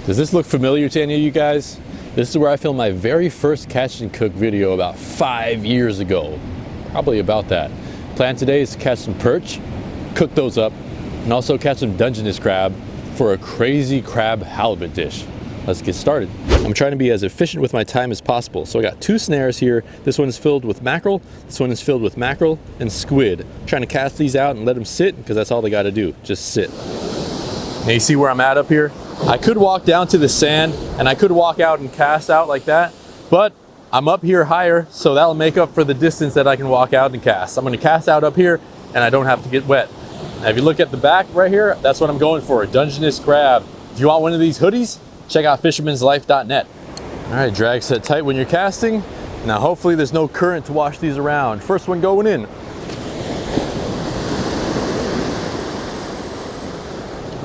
Does this look familiar to any of you guys? This is where I filmed my very first catch and cook video about 5 years ago. Probably about that. Plan today is to catch some perch, cook those up, and also catch some Dungeness crab for a crazy crab halibut dish. Let's get started. I'm trying to be as efficient with my time as possible. So I got 2 snares here. This one is filled with mackerel. This one is filled with mackerel and squid. I'm trying to cast these out and let them sit because that's all they got to do, just sit. Now you see where I'm at up here? I could walk down to the sand and I could walk out and cast out like that, but I'm up here higher, so that'll make up for the distance that I can walk out and cast. I'm going to cast out up here and I don't have to get wet. Now if you look at the back right here, that's what I'm going for, a Dungeness crab. If you want one of these hoodies, check out fishermanslife.net. All right, drag set tight when you're casting. Now hopefully there's no current to wash these around. First one going in.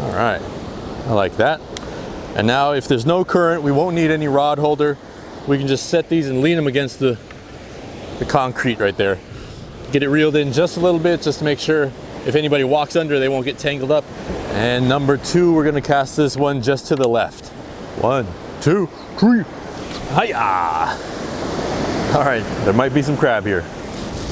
All right, I like that. And now if there's no current, we won't need any rod holder. We can just set these and lean them against the concrete right there. Get it reeled in just a little bit just to make sure if anybody walks under, they won't get tangled up. And number 2, we're gonna cast this one just to the left. 1, 2, 3, hiya! All right, there might be some crab here.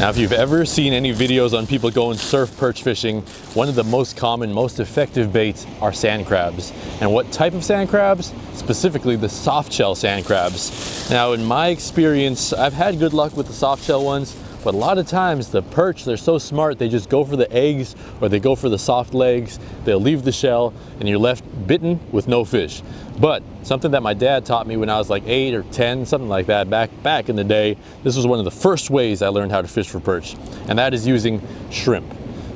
Now, if you've ever seen any videos on people going surf perch fishing, one of the most common, most effective baits are sand crabs. And what type of sand crabs? Specifically the soft shell sand crabs. Now, in my experience, I've had good luck with the soft shell ones, but a lot of times the perch, they're so smart, they just go for the eggs or they go for the soft legs, they'll leave the shell and you're left bitten with no fish. But something that my dad taught me when I was like 8 or 10, something like that, back in the day, this was one of the first ways I learned how to fish for perch, and that is using shrimp.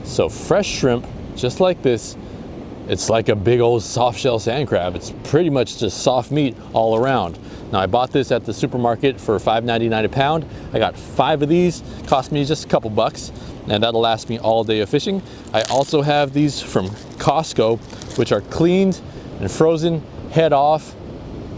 So fresh shrimp, just like this, it's like a big old soft shell sand crab. It's pretty much just soft meat all around. Now I bought this at the supermarket for $5.99 a pound. I got 5 of these, cost me just a couple bucks, and that'll last me all day of fishing. I also have these from Costco, which are cleaned and frozen, head off.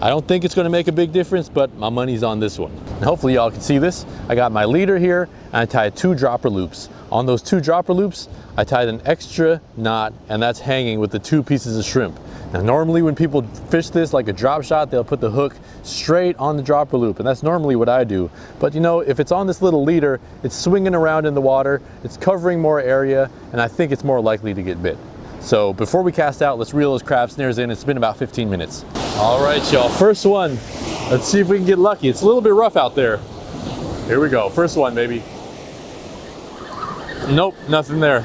I don't think it's gonna make a big difference, but my money's on this one. And hopefully y'all can see this. I got my leader here and I tied 2 dropper loops. On those 2 dropper loops, I tied an extra knot, and that's hanging with the 2 pieces of shrimp. Now normally when people fish this like a drop shot, they'll put the hook straight on the dropper loop, and that's normally what I do. But you know, if it's on this little leader, it's swinging around in the water, it's covering more area, and I think it's more likely to get bit. So before we cast out, let's reel those crab snares in. It's been about 15 minutes. All right, y'all, first one. Let's see if we can get lucky. It's a little bit rough out there. Here we go, first one, baby. Nope, nothing there.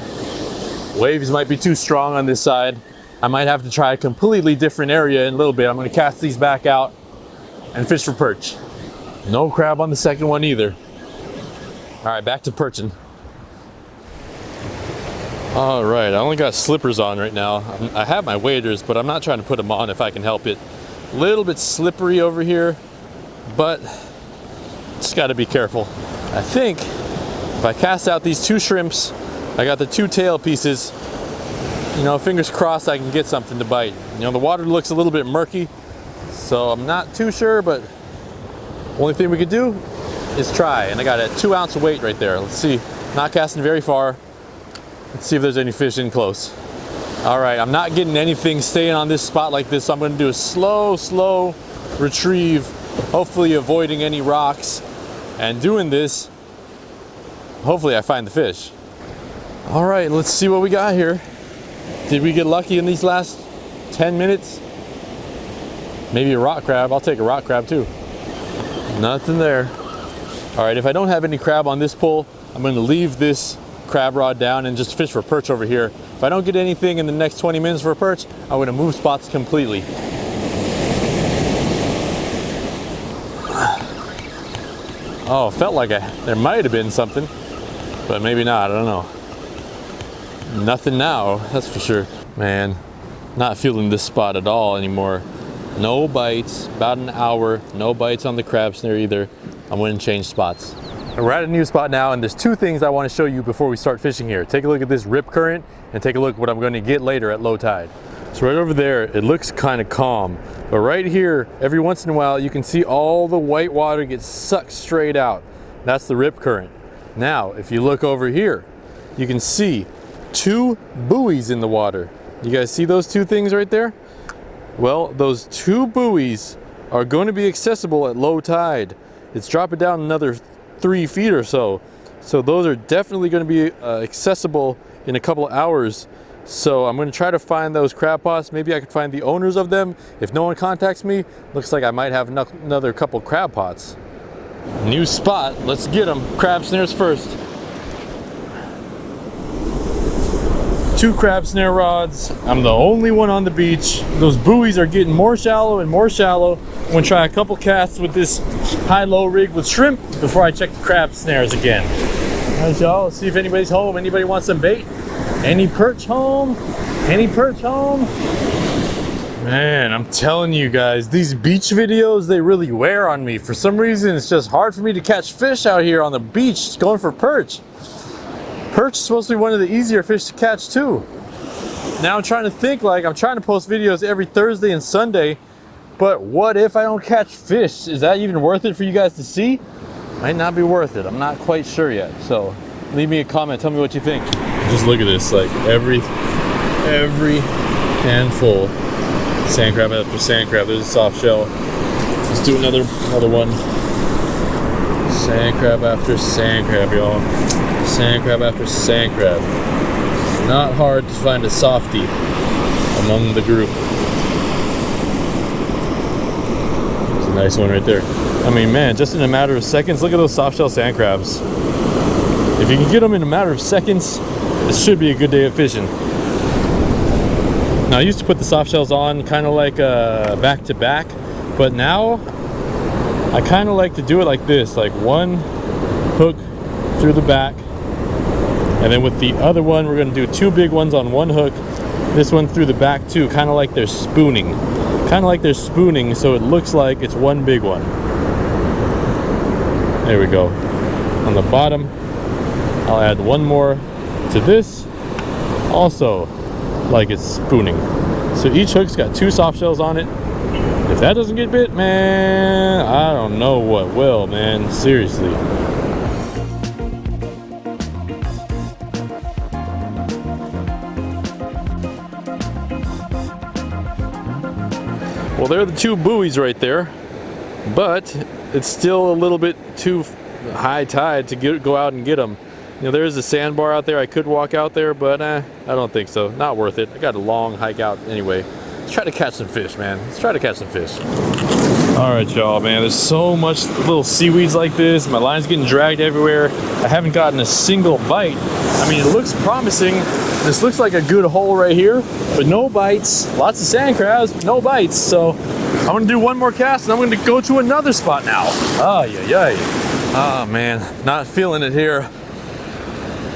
Waves might be too strong on this side. I might have to try a completely different area in a little bit. I'm gonna cast these back out and fish for perch. No crab on the second one either. All right, back to perching. All right, I only got slippers on right now. I have my waders, but I'm not trying to put them on if I can help it. A little bit slippery over here, but just gotta be careful. I think if I cast out these 2 shrimps, I got the 2 tail pieces, you know, fingers crossed I can get something to bite. You know, the water looks a little bit murky, so I'm not too sure, but only thing we could do is try. And I got a 2 ounce weight right there. Let's see, not casting very far. Let's see if there's any fish in close. All right, I'm not getting anything staying on this spot like this, so I'm gonna do a slow retrieve, hopefully avoiding any rocks. And doing this, hopefully I find the fish. All right, let's see what we got here. Did we get lucky in these last 10 minutes? Maybe a rock crab. I'll take a rock crab too. Nothing there. All right, if I don't have any crab on this pole, I'm gonna leave this crab rod down and just fish for perch over here. If I don't get anything in the next 20 minutes for a perch, I'm gonna move spots completely. Oh, felt like there might have been something, but maybe not, I don't know. Nothing now, that's for sure. Man, not feeling this spot at all anymore. No bites, about an hour, no bites on the crab snare either. I'm gonna change spots. We're at a new spot now, and there's 2 things I want to show you before we start fishing here. Take a look at this rip current and take a look at what I'm going to get later at low tide. So right over there, it looks kind of calm, but right here, every once in a while, you can see all the white water get sucked straight out. That's the rip current. Now, if you look over here, you can see 2 buoys in the water. You guys see those 2 things right there? Well, those 2 buoys are going to be accessible at low tide. It's dropping down another 3 feet or so. So those are definitely going to be accessible in a couple of hours. So I'm going to try to find those crab pots. Maybe I could find the owners of them. If no one contacts me, looks like I might have another couple crab pots. New spot, let's get them. Crab snares first. 2 crab snare rods. I'm the only one on the beach. Those buoys are getting more shallow and more shallow. I'm gonna try a couple casts with this high-low rig with shrimp before I check the crab snares again. All right, y'all, let's see if anybody's home. Anybody wants some bait? Any perch home? Any perch home? Man, I'm telling you guys, these beach videos, they really wear on me. For some reason, it's just hard for me to catch fish out here on the beach going for perch. Perch is supposed to be one of the easier fish to catch too. Now I'm trying to think, like, I'm trying to post videos every Thursday and Sunday, but what if I don't catch fish? Is that even worth it for you guys to see? Might not be worth it. I'm not quite sure yet. So leave me a comment, tell me what you think. Just look at this, like every handful. Sand crab after sand crab. There's a soft shell. Let's do another one. Sand crab after sand crab, y'all. Sand crab after sand crab. Not hard to find a softie among the group. It's a nice one right there. I mean, man, just in a matter of seconds, look at those soft shell sand crabs. If you can get them in a matter of seconds, this should be a good day of fishing. Now I used to put the soft shells on kind of like back to back, but now I kind of like to do it like this, like one hook through the back, and then with the other one we're going to do 2 big ones on one hook, this one through the back too, kind of like they're spooning, so it looks like it's one big one. There we go. On the bottom I'll add one more to this, also like it's spooning. So each hook's got 2 soft shells on it. If that doesn't get bit, man, I don't know what will, man. Seriously. Well, there are the 2 buoys right there, but it's still a little bit too high tide to go out and get them. You know, there is a sandbar out there. I could walk out there, but I don't think so. Not worth it. I got a long hike out anyway. Let's try to catch some fish, man. Let's try to catch some fish. All right, y'all, man. There's so much little seaweeds like this. My line's getting dragged everywhere. I haven't gotten a single bite. I mean, it looks promising. This looks like a good hole right here, but no bites. Lots of sand crabs, no bites. So I'm gonna do one more cast and I'm gonna go to another spot now. Oh man, not feeling it here.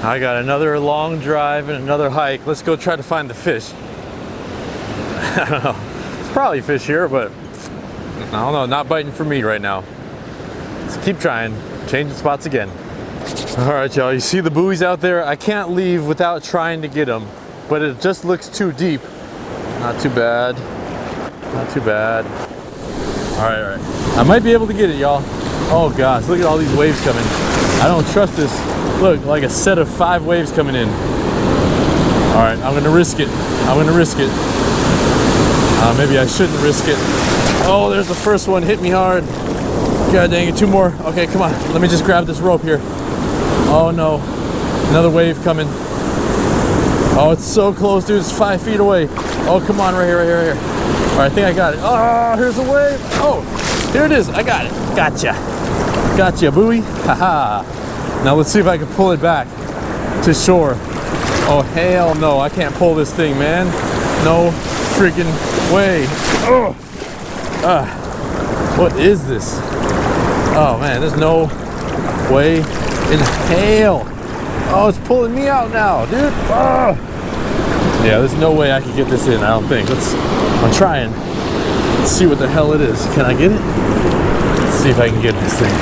I got another long drive and another hike. Let's go try to find the fish. I don't know. It's probably fish here, but I don't know. Not biting for me right now. Let's keep trying. Changing spots again. All right, y'all. You see the buoys out there? I can't leave without trying to get them, but it just looks too deep. Not too bad. Not too bad. All right. I might be able to get it, y'all. Oh gosh, look at all these waves coming. I don't trust this. Look, like a set of 5 waves coming in. All right, I'm gonna risk it. Maybe I shouldn't risk it. Oh, there's the first one, hit me hard. God dang it, 2 more. Okay, come on, let me just grab this rope here. Oh no, another wave coming. Oh, it's so close, dude, it's 5 feet away. Oh, come on, right here. All right, I think I got it. Oh, here's a wave. Oh, here it is, I got it. Gotcha, buoy, haha. Now let's see if I can pull it back to shore. Oh, hell no, I can't pull this thing, man. No freaking way. Oh, what is this? Oh man, there's no way in hell. Oh, it's pulling me out now, dude. Oh. Yeah, there's no way I can get this in, I don't think. I'm trying. Let's see what the hell it is. Can I get it? Let's see if I can get this thing.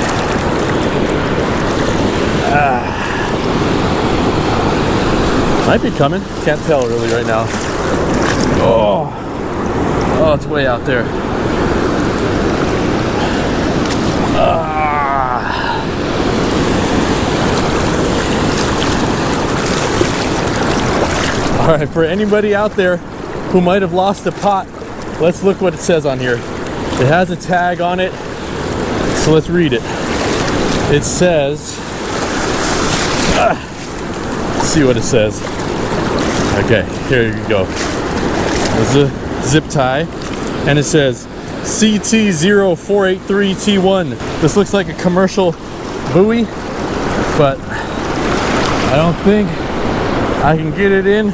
Might be coming. Can't tell really right now. Oh, it's way out there. All right, for anybody out there who might have lost a pot let's look what it says on here. It has a tag on it, so let's read it. It says, let's see what it says. Okay, here you go. There's a zip tie, and it says CT0483T1. This looks like a commercial buoy, but I don't think I can get it in.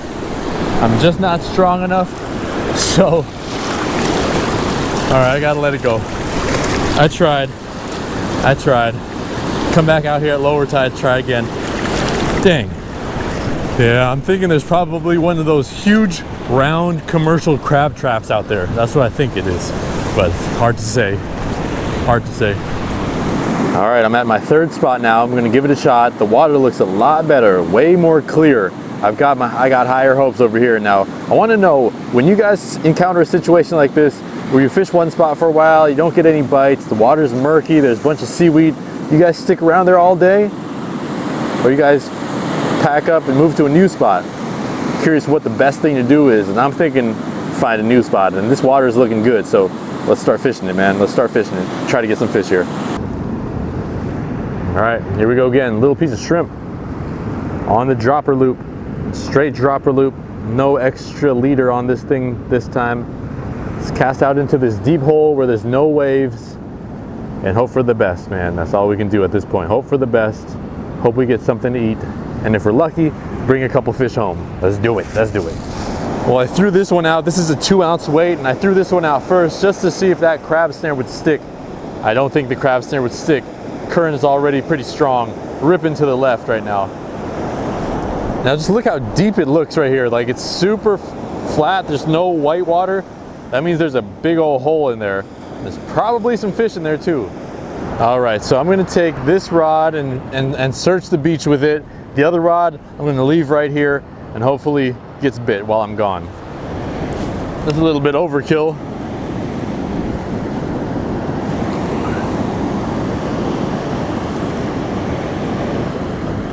I'm just not strong enough. So, all right, I gotta let it go. I tried. Come back out here at lower tide, try again. Dang. Yeah, I'm thinking there's probably one of those huge round commercial crab traps out there. That's what I think it is, but hard to say. All right, I'm at my third spot now. I'm gonna give it a shot. The water looks a lot better, way more clear. I got higher hopes over here. Now, I wanna know, when you guys encounter a situation like this, where you fish one spot for a while, you don't get any bites, the water's murky, there's a bunch of seaweed, you guys stick around there all day? Or you guys pack up and move to a new spot? Curious what the best thing to do is, and I'm thinking find a new spot, and this water is looking good, so let's start fishing it, man. Let's start fishing it. Try to get some fish here. All right, here we go again. Little piece of shrimp on the dropper loop. Straight dropper loop, no extra leader on this thing this time. It's cast out into this deep hole where there's no waves, and hope for the best, man. That's all we can do at this point. Hope for the best. Hope we get something to eat, and if we're lucky, bring a couple fish home. Let's do it. Well, I threw this one out. This is a 2-ounce weight, and I threw this one out first just to see if that crab snare would stick. I don't think the crab snare would stick. Current is already pretty strong, ripping to the left right now. Now just look how deep it looks right here. Like, it's super flat, there's no white water. That means there's a big old hole in there. There's probably some fish in there too. All right, so I'm gonna take this rod and search the beach with it. The other rod, I'm gonna leave right here and hopefully gets bit while I'm gone. That's a little bit overkill.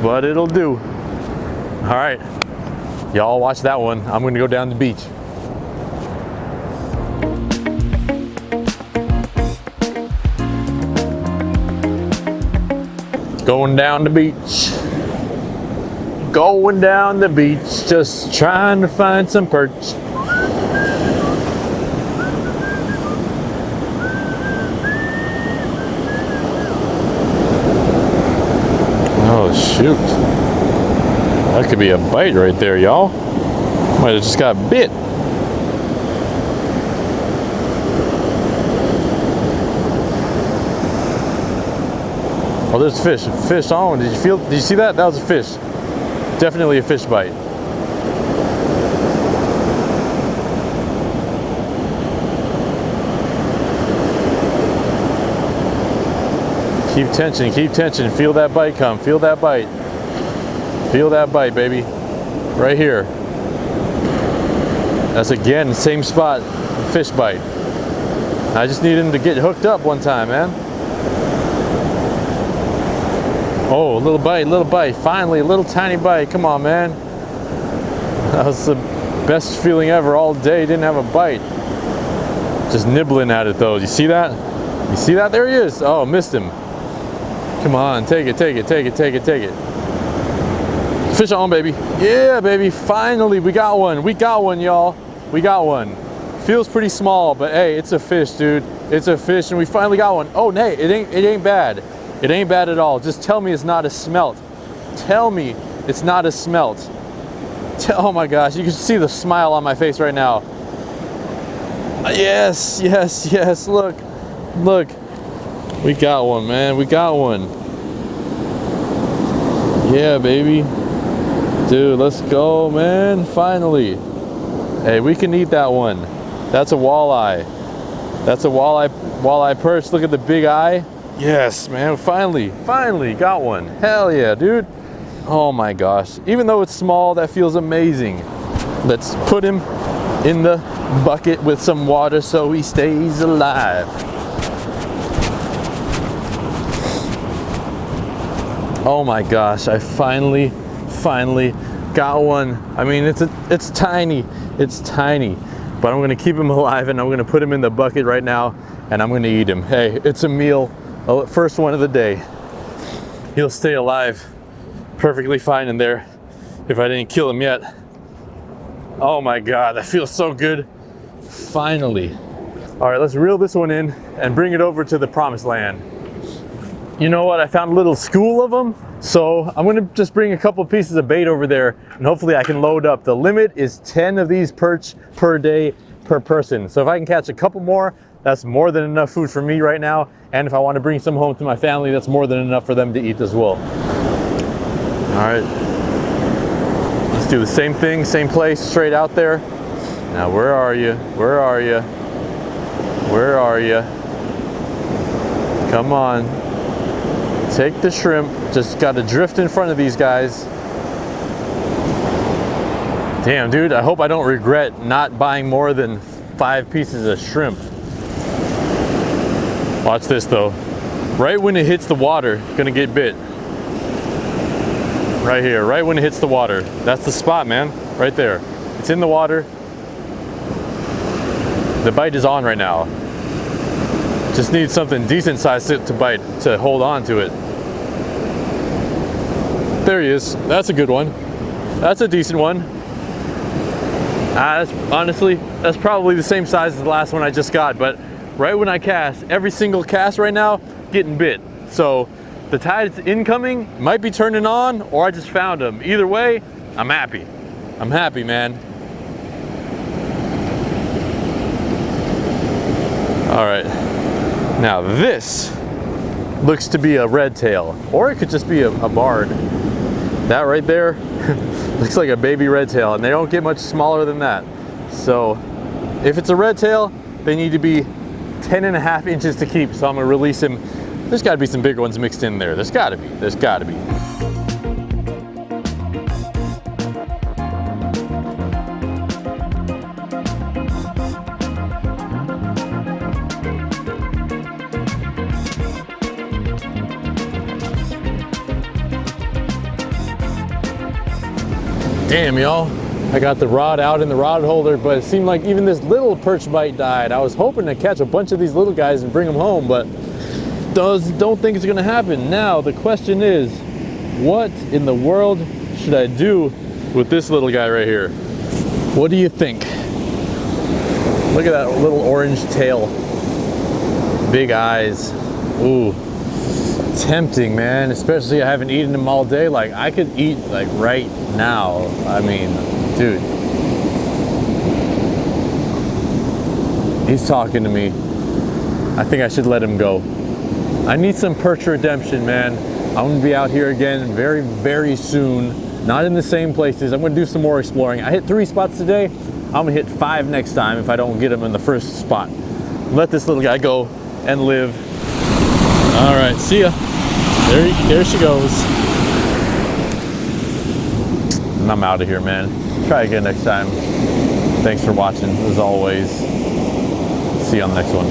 But it'll do. All right, y'all watch that one. I'm gonna go down the beach. Going down the beach. Going down the beach, just trying to find some perch. Oh shoot. That could be a bite right there, y'all. Might have just got bit. Oh, there's fish. Fish on. Did you see that? That was a fish. Definitely a fish bite. Keep tension. Feel that bite come. Feel that bite. Feel that bite, baby. Right here. That's again the same spot. Fish bite. I just need him to get hooked up one time, man. Oh, a little bite. Finally, a little tiny bite. Come on, man. That was the best feeling ever. All day, didn't have a bite. Just nibbling at it though. You see that? You see that? There he is. Oh, missed him. Come on, take it. Fish on, baby. Yeah, baby. Finally, we got one. Y'all. We got one. Feels pretty small, but hey, it's a fish, dude. It's a fish, and we finally got one. Oh, nay, it ain't bad. It ain't bad at all. Just tell me it's not a smelt. Tell me it's not a smelt. Oh my gosh, you can see the smile on my face right now. Yes. Look. We got one, man. We got one. Yeah, baby. Dude, let's go, man. Finally. Hey, we can eat that one. That's a walleye. That's a walleye perch. Look at the big eye. Yes, man. Finally got one. Hell yeah, dude. Oh my gosh. Even though it's small, that feels amazing. Let's put him in the bucket with some water so he stays alive. Oh my gosh, I finally got one. I mean, it's tiny, but I'm gonna keep him alive and I'm gonna put him in the bucket right now and I'm gonna eat him. Hey, it's a meal, first one of the day. He'll stay alive perfectly fine in there if I didn't kill him yet. Oh my God, that feels so good. Finally. All right, let's reel this one in and bring it over to the promised land. You know what, I found a little school of them, so I'm gonna just bring a couple pieces of bait over there and hopefully I can load up. The limit is 10 of these perch per day per person. So if I can catch a couple more, that's more than enough food for me right now. And if I want to bring some home to my family, that's more than enough for them to eat as well. All right, let's do the same thing, same place, straight out there. Now, where are you? Where are you? Where are you? Come on. Take the shrimp. Just got to drift in front of these guys. Damn, dude, I hope I don't regret not buying more than 5 pieces of shrimp. Watch this though. Right when it hits the water, gonna get bit. Right here, right when it hits the water. That's the spot, man. Right there. It's in the water. The bite is on right now. Just need something decent sized to bite, to hold on to it. There he is. That's a good one. That's a decent one. Honestly, that's probably the same size as the last one I just got, but right when I cast, every single cast right now, getting bit. So the tide's incoming, might be turning on, or I just found them. Either way, I'm happy. I'm happy, man. All right, now this looks to be a red tail, or it could just be a barred. That right there looks like a baby red tail, and they don't get much smaller than that. So if it's a red tail, they need to be 10.5 inches to keep, so I'm gonna release him. There's gotta be some bigger ones mixed in there. There's gotta be. Damn, y'all. I got the rod out in the rod holder, but it seemed like even this little perch bite died. I was hoping to catch a bunch of these little guys and bring them home, but don't think it's gonna happen. Now, the question is, what in the world should I do with this little guy right here? What do you think? Look at that little orange tail. Big eyes. Ooh. Tempting, man, especially I haven't eaten them all day. Like, I could eat like right now. I mean, dude, he's talking to me. I think I should let him go. I need some perch redemption, man. I'm gonna be out here again very, very soon. Not in the same places. I'm gonna do some more exploring. I hit 3 spots today. I'm gonna hit 5 next time if I don't get him in the first spot. Let this little guy go and live. All right, see ya. There she goes. And I'm out of here, man. Try again next time. Thanks for watching, as always. See you on the next one.